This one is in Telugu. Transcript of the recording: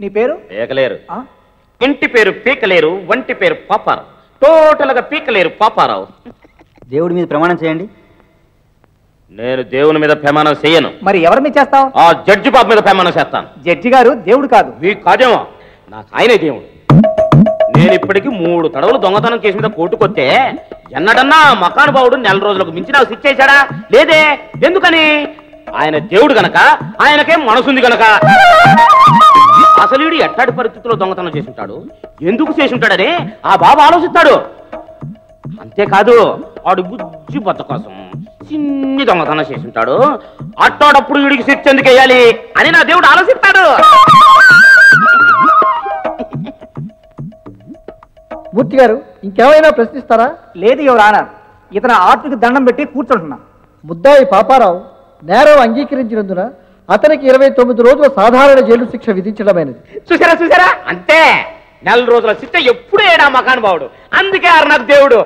నీ పేరు? పీకలేరు. ఇంటి పేరు పీకలేరు, వంటి పేరు పాపారావు. టోటల్ గా పీకలేరు పాపారావు. దేవుడి మీద ప్రమాణం చేయండి. నేను దేవుని మీద ప్రమాణం చేయను. మరి ఎవరి మీద చేస్తావు? ఆ జడ్జి బాబు మీద ప్రమాణం చేస్తాను. జడ్జి గారు దేవుడు కాదు. మీకు కాదేమో, నాకు ఆయనే దేవుడు. నేను ఇప్పటికి 3 తడవలు దొంగతనం కేసు మీద కోర్టుకొస్తే ఎన్నడన్నా మకానుభావుడు 4 రోజులకు మించి నాకు శిక్ష చేశాడా? లేదే. ఎందుకని? ఆయన దేవుడు గనక, ఆయనకేం మనసుంది గనక. అసలు వీడు ఎట్టాటి పరిస్థితుల్లో దొంగతనం చేసి ఉంటాడు, ఎందుకు చేసి ఉంటాడని ఆ బాబు ఆలోచిస్తాడు. అంతేకాదు, వాడు బుజ్జి బద్ద కోసం చిన్ని దొంగతనం చేసి ఉంటాడు. అట్టాడప్పుడు వీడికి శిక్ష ఎందుకు వేయాలి అని నా దేవుడు ఆలోచిస్తాడు. మూర్తి గారు, ఇంకేమైనా ప్రశ్నిస్తారా? లేదు యువర్ ఆనర్, ఇతను ఆర్ట్కి దండం పెట్టి కూర్చుంటున్నా. ముద్దాయి పాపారావు నేరం అంగీకరించినందున అతనికి 29 రోజుల సాధారణ జైలు శిక్ష విధించడమైనది. చూసారా చూసారా, అంతే. 4 రోజుల శిక్ష ఎప్పుడు ఏడా మకానుభావుడు. అందుకే నాకు దేవుడు.